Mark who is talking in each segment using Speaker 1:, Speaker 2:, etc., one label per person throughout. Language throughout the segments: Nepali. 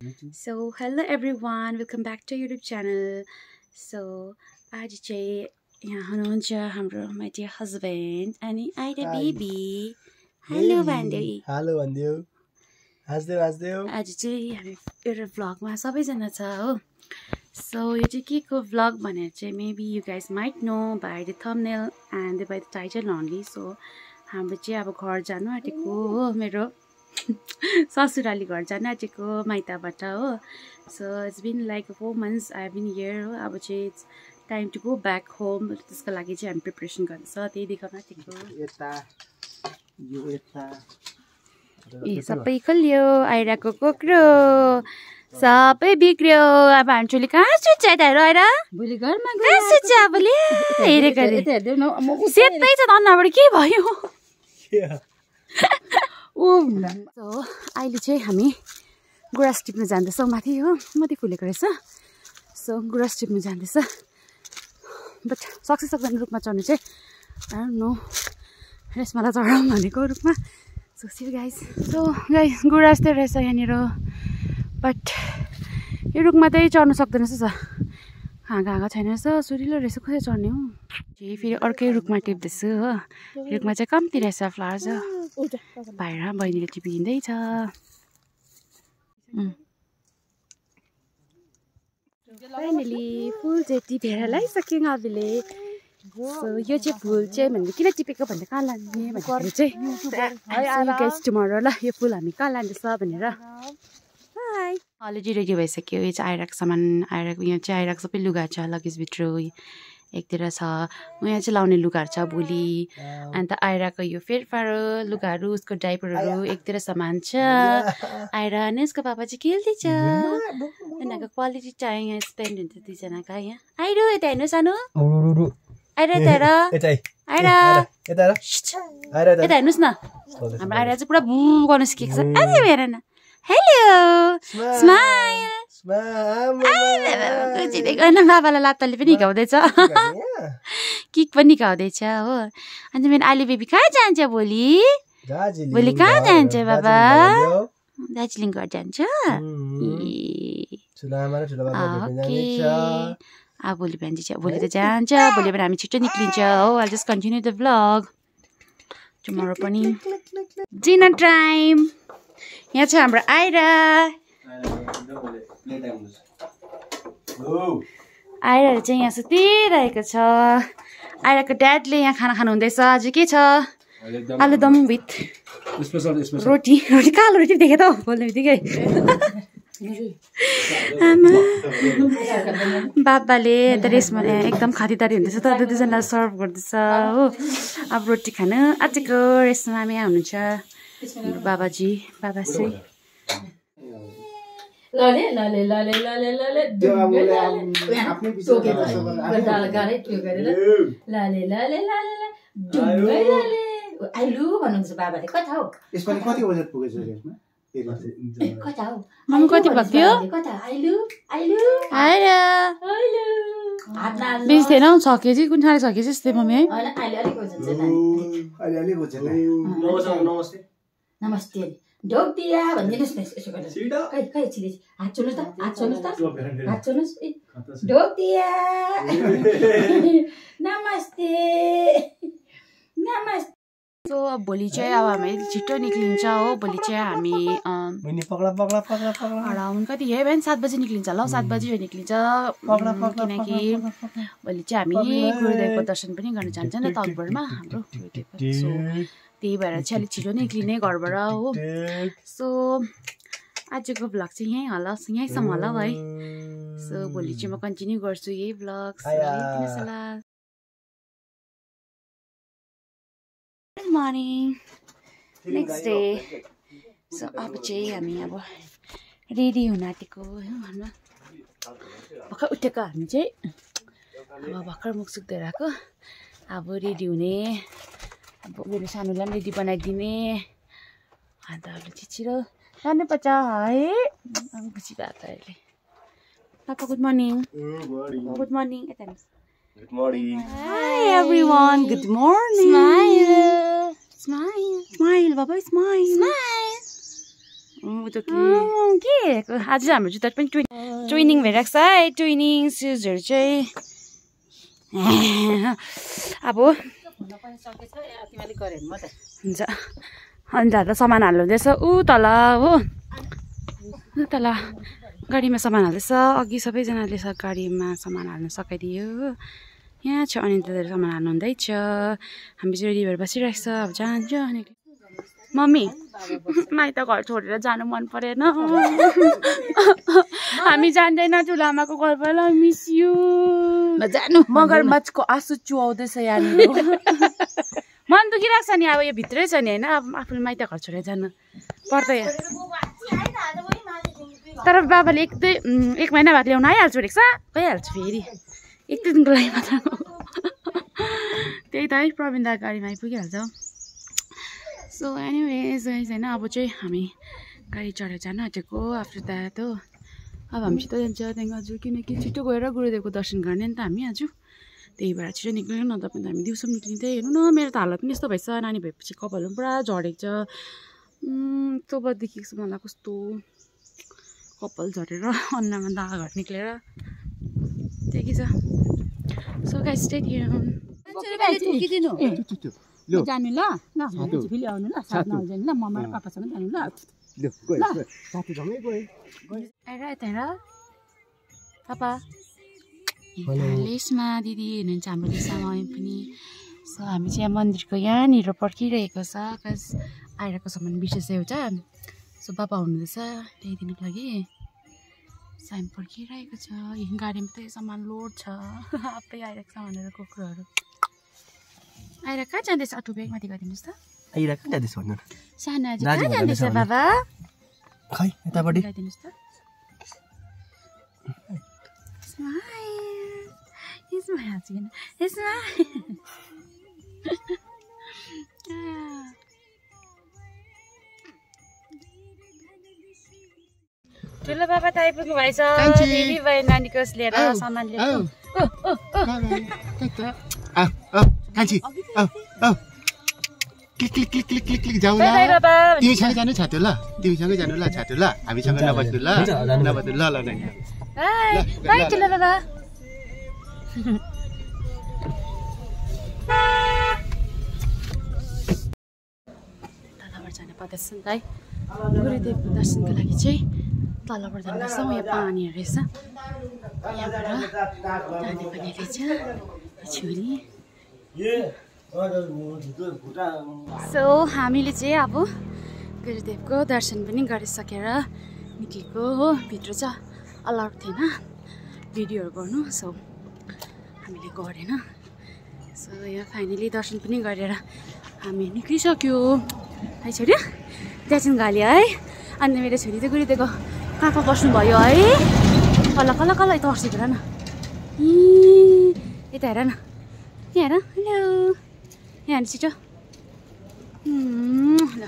Speaker 1: So hello everyone, welcome back to YouTube channel. So आज चाहिँ यहाँ हुनुहुन्छ हाम्रो my dear husband अनि आइरा बेबी. हेलो भन्दै.
Speaker 2: हेलो भन्दियो. हाँस्देऊ.
Speaker 1: आज चाहिँ हामी एउटा vlogमा सबैजना छ हो. So यो चाहिँ के को vlog भनेर चाहिँ maybe you guys might know by the thumbnail and by the title only. So हाम्रो चाहिँ अब घर जानु आँटेको हो, मेरो ससुराली घर जानु आँटेको माइतबाट हो. So it's been like 4 months I've been here हो. अब चाहिँ it's time to go back home. त्यसको लागि चाहिँ हामी प्रिपरेसन गर्दैछ, त्यही देखाउन आँटेको. ए सबै खल्यो, आइराको कोक्रो सबै बिग्रियो. अब हामी कहाँ सुत्छ त आइरा? भोलि घरमा कहाँ सुत्छ भोलि? हेरेको सेतै छ त अन्नबाट के भयो? So अहिले चाहिँ हामी गुराँस टिप्न जाँदैछौँ माथि हो. माथि फुलेको रहेछ. So गुराँस टिप्न जाँदैछ. बट सक्दैन रुखमा चढ्नु चाहिँ. I don't know. रेसमाला चढाउँ भनेको रुखमा. So see you guys. So guys गुराँस चाहिँ रहेछ यहाँनिर. बट यो रुखमा चाहिँ चढ्नु सक्दैन रहेछ. कहाँ छैन रहेछ. सुरिलो रहेछ, कसरी चढ्ने हो? फेरि अर्कै रुखमा टिप्दैछु हो. रुखमा चाहिँ कम्ती रहेछ फ्लावर्स हो. बाहिर बहिनीले टिपिँदैछ. फाइनली फुल चाहिँ टिपेर लगाइसक्यौँ हामीले. सो यो चाहिँ फुल चाहिँ भन्दा किन टिपेको भन्दा कहाँ लाने भनेर चाहिँ टुमरो ल यो फुल हामी कहाँ लाँदैछ भनेर. अलरेडी रेडी भइसक्यो. यो चाहिँ आइराको सामान, आइराको यहाँ चाहिँ आइराको सबै लुगा छ लगेजभित्र. एकतिर छ यहाँ चाहिँ लाउने लुगाहरू छ भोलि. अन्त आइराको यो फेरफारो लुगाहरू, उसको डाइपरहरू एकतिर सामान छ. आइरा अनि उसको पापा चाहिँ खेल्दैछ. उनीहरूको क्वालिटी टाइम यहाँ स्पेन्ड हुन्छ दुईजनाको. यहाँ आइरो यता हेर्नु सानो. आइरा यता आइरा यता हेर्नुहोस् न. हाम्रो आइरा चाहिँ पुरा भु गर्नु सिकेको छ. अरे हेर न. Hello smile. बाबालाई लाप्ताले पनि हिकाउँदैछ, किक पनि हिकाउँदैछ हो. अन्त मेरो आलु बेबी कहाँ जान्छ भोलि? भोलि कहाँ जान्छ बाबा? दार्जिलिङ घर जान्छ. भोलि बिहान चाहिँ भोलि त जान्छ. भोलि पनि हामी छिट्टो निक्लिन्छ हो. I'll just continue the vlog tomorrow पनि. Dinner time. यहाँ छ हाम्रो आइरा. आइराहरू चाहिँ यहाँ सुतिरहेको छ. आइराको ड्याडले यहाँ खाना खानुहुँदैछ. आज के छ? आलुदम विथ रोटी. कालो रोटी देखेँ त बोल्ने बित्तिकै. बाबाले अन्त रेसमा एकदम खातिरदारी हुँदैछ त दुईजनालाई सर्भ गर्दैछ हो. अब रोटी खानु आँटेको. रेसमा हामी यहाँ हुनुहुन्छ बाबाजी. बाबा चाहिँ
Speaker 3: आइलु भन्नुहुन्छ बाबाले. कता हो
Speaker 2: यसपालि कति बजेट पुगेछ यसमा?
Speaker 3: कता हो
Speaker 1: मम्मी कति भएको थियो?
Speaker 3: कता आइलु आइलु
Speaker 1: आइरा
Speaker 3: आइलु
Speaker 1: बेसी थिएन. 6 केजी कुन ठाले 6 केजी जस्तै मम्मी है.
Speaker 3: हैन अहिले अलिक हुन्छ नानी.
Speaker 2: अलि बुझ्छ.
Speaker 4: नमस्ते.
Speaker 3: नमस्ते. ढोक दिया भन्दिनुस् न यसो गरेर. खै खै छिटै हात चोल्नुस् त. हात चोल्नुस् त. हात चोल्नुस्. ढोक दिया. नमस्ते. नमस्ते.
Speaker 1: सो अब भोलि चाहिँ अब हामी छिट्टो निक्लिन्छ हो. भोलि चाहिँ हामी अराउन्ड कति है बिहान 7 बजी निक्लिन्छ ल. 7 बजी निक्लिन्छ किनकि भोलि चाहिँ हामी गुरुदेवको दर्शन पनि गर्न जान्छ नि तलबरमा हाम्रो गुरुदेवको. सो त्यही भएर चाहिँ अलिक छिटो निक्लिने घरबाट हो. सो आजको भ्लग चाहिँ यहीँ होला, यहीँसम्म होला है. सो भोलि चाहिँ म कन्टिन्यू गर्छु यही vlog. Good morning. Next day. So अब चाहिँ हामी अब रेडी हुन आँटेको हो. घरमा भर्खर उठेको हामी चाहिँ. अब भर्खर मुख सुक्दै आएको. अब रेडी हुने. अब मेरो सानोलाई पनि रेडी बनाइदिने. अन्त अरू छिटो जानुपर्छ है. अब खुसी भएको अहिले. पापा good morning. Good morning.
Speaker 2: Good morning.
Speaker 1: Hi everyone. Good morning. Smile. Smile. Smile, Baba. Smile. Smile. के आज हाम्रो जुत्ता पनि ट्विनिङ भइरहेको छ है ट्विनिङ सुजहरू चाहिँ अब हुन्छ अनि दादा सामान हाल्नु हुँदैछ ऊ तल हो ऊ तल गाडीमा सामान हाल्दैछ अघि सबैजनाले गाडीमा सामान हाल्नु सकाइदियो यहाँ छ अनि दादाले सामान हाल्नु हुँदैछ हामी चाहिँ रेडी भएर बसिरहेको छ अब जान्छ अनि मम्मी माइत घर छोडेर जानु मन परेन हामी जान्दैन ठुलामाको घर पर मिस यु
Speaker 3: जानु
Speaker 1: मगरमच्छको आँसु चुहाउँदैछ यहाँनिर मन दुखिरहेको छ नि अब यो भित्रै छ नि होइन अब आफूले माइत घर छोडेर जानु पर्दैन तर बाबाले एक महिना बाद ल्याउनु आइहाल्छु भनेको छ गइहाल्छु फेरि एक दुई दिनको लागि मात्र त्यही त है प्रवीण दा गाडीमा आइपुगिहाल्छ सो एनिवेज होइन अब चाहिँ हामी गाडी चढेर जान आँटेको आफ्टर द्याट हो अब हामी छिटो जान्छ त्यहाँदेखि हजुर किनकि छिटो गएर गुरुदेवको दर्शन गर्ने नि त हामी आज त्यही भएर छिटो निक्लिनु न तपाईँ त हामी दिउँसो निक्लिँदै हेर्नु न मेरो त हालत पनि यस्तो भएछ नानी भएपछि कपालहरू पनि पुरा झरेको छ तब देखेको छ मलाई कस्तो कपाल झरेर अनुहारमा दागहरू निक्लेर त्यही के छ सो गाइस स्टे ट्युन
Speaker 3: जानु ल फेरि आउनु ल साथ नजानु ल मम्मा र पापासँग जानु ल
Speaker 1: पापा लेसमा दिदी हुनुहुन्छ हाम्रो लेसमा पनि सो हामी चाहिँ यहाँ मन्दिरको यहाँनिर पर्खिरहेको छ कस आइरहेको सामान बिर्सेछ एउटा सो पापा हुनुहुँदैछ ल्याइदिनुको लागि सो हामी पर्खिरहेको छ यही गाडीमा त सामान लोड छ आफै आइरहेको सामानहरू कुकुरहरू आएर कहाँ जाँदैछ अटो ब्यागमाथि गरिदिनुहोस् त
Speaker 2: आइरा कहाँ जाँदैछ भन्नु
Speaker 1: सानो आज कहाँ जाँदैछ बाबा
Speaker 2: खै यतापट्टि
Speaker 1: गरिदिनुहोस् त ठुलो बाबा त आइपुग्नु भएछ बेबी भयो नानीको लिएर सामान लिएर
Speaker 2: कान्छी click click click click click click जाऊ ल तिमीसँग जानु छातो ल तिमीसँगै जानु ल छातो ल हामीसँग नबस्नु ल नबस्नु ल ल
Speaker 1: बाई ठुलो बाबा तलबाट जाने पर्दैछ नि त है गुरुदेवको दर्शनको लागि चाहिँ तलबाट जाँदैछ यहाँ पानीहरू रहेछ यहाँबाट नानी पनि रहेछ छोरी सो हामीले चाहिँ अब गुरुदेवको दर्शन पनि गरिसकेर निक्लेको हो भित्र चाहिँ अलाउड थिएन भिडियोहरू गर्नु सो हामीले गरेन सो यहाँ फाइनली दर्शन पनि गरेर हामी निक्लिसक्यो है छोरी त्यहाँ गाली है अनि मेरो छोरी चाहिँ गुरुदेवको काखमा बस्नुभयो है कल्ला कल्ला कल्ला यता अर्सेको हेर न यता हेर न यहाँ हेर हेलो यहाँ हेर्नु छिटो ल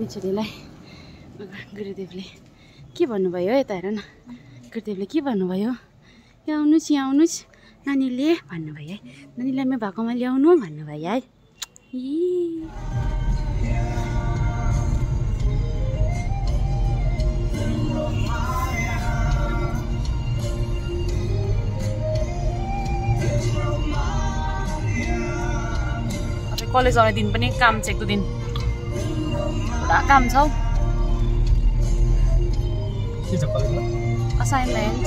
Speaker 1: छोरीलाई गुरुदेवले के भन्नुभयो यता हेर न गुरुदेवले के भन्नुभयो यहाँ आउनुहोस् नानीले भन्नुभयो है नानीलाई म भएकोमा ल्याउनु भन्नुभयो है कलेज आउने दिन पनि काम छ एक दुई दिन पुरा काम छ असाइनमेन्ट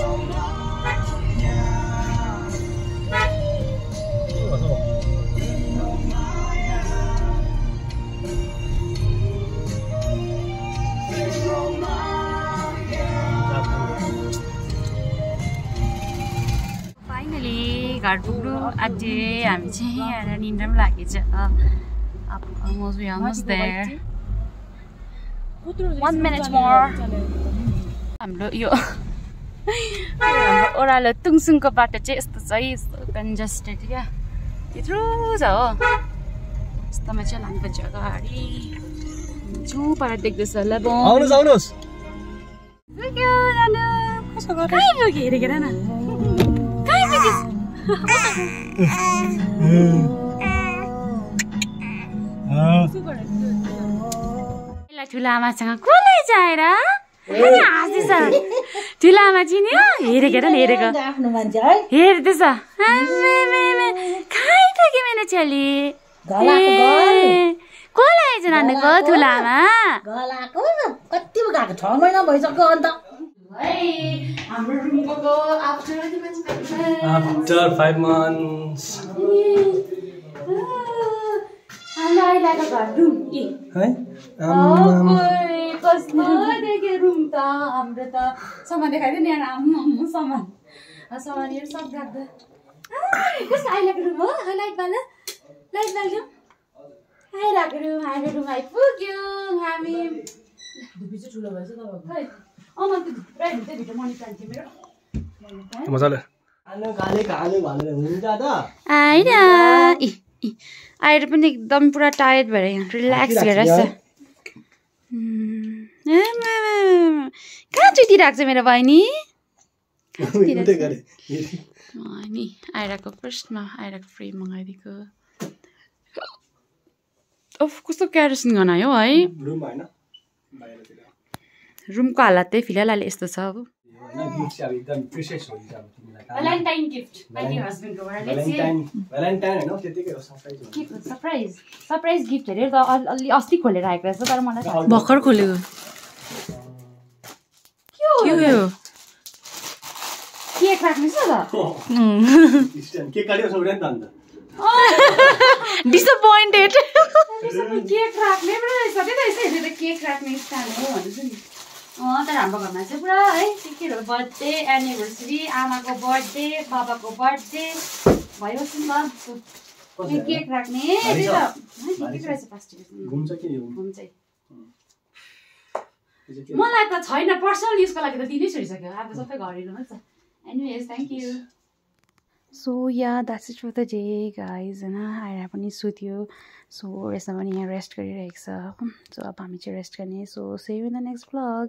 Speaker 1: घर पुग्नु आँटे हामी चाहिँ आएर निन्द्रा पनि लागेछ almost there 1 minute more हाम्रो यो हाम्रो ओह्रालो तुङसुङको बाटो चाहिँ यस्तो छ है यस्तो कन्जस्टेड क्या यत्रो छ हो यस्तोमा चाहिँ लानुपर्छ गाडी छुँ पर देख्दैछ ल
Speaker 2: आउनुहोस्
Speaker 1: हेरेर न ठुला आमासँग कसले जाएर हाँस्दैछ ठुला आमा चिन्यो हेरेको हेर हेरेको
Speaker 3: आफ्नो मान्छे है
Speaker 1: हेर्दैछ खाइथ्यो कि मेरो छोरी कसले आइज नानीको ठुला आमा
Speaker 3: गलाको कति गएको 6 महिना भइसक्यो अन्त
Speaker 1: हाम्रो रुमको आफ्टर
Speaker 4: 5 months
Speaker 1: हाम्रो आइलाको घर रुम
Speaker 4: है
Speaker 1: कस्तो देख्यो रुम त हाम्रो त सामान देखाइदियो नि आम्मा सामान सामानहरू सब राख्दा कस्तो आइलाको रुम हो लाइट बाल्यो आइलाको रुम आइपुग्यो हामी धुपी चाहिँ ठुलो भएछ तपाईँको अँ त्यो पुरा भित्र भित्र मनी प्लान्ट थियो मेरो
Speaker 4: मजाले खानु भनेर हुन्छ त
Speaker 1: आइन आएर पनि एकदम पुरा टायर्ड भएर यहाँ रिल्याक्स गरिरहेछ कहाँ चुइदिरहेको छ मेरो बहिनी नि आइराको फर्स्टमा आइराको फ्री मगाइदिएको कस्तो क्यारोसिन गनायो है रुमको हालत चाहिँ फिलहाल अहिले यस्तो छ अब भ्यालेन्टाइन गिफ्ट सरप्राइज गिफ्ट हेरेर त अलि अस्ति खोलेर आएको रहेछ तर मलाई भर्खर खोलेको के हो केक राख्नुहोस् न त डिसपोइन्टेड केक राख्ने पो रहेछ त्यही त यसो हेरेर केक राख्ने स्ट्यान्ड हो भन्दैछु नि तर हाम्रो घरमा चाहिँ पुरा है केहरू बर्थडे एनिभर्सरी आमाको बर्थडे बाबाको बर्थडे भइबस्छ नि त केक राख्ने मलाई त छैन पर्सनल युजको लागि त दिनै छोडिसक्यो अब सबै घरेलु मात्र छ anyways thank you so yeah that's it for the day guys होइन आएर पनि सुत्यो सो यसमा पनि यहाँ रेस्ट गरिरहेको छ सो अब हामी चाहिँ रेस्ट गर्ने so see you in the next vlog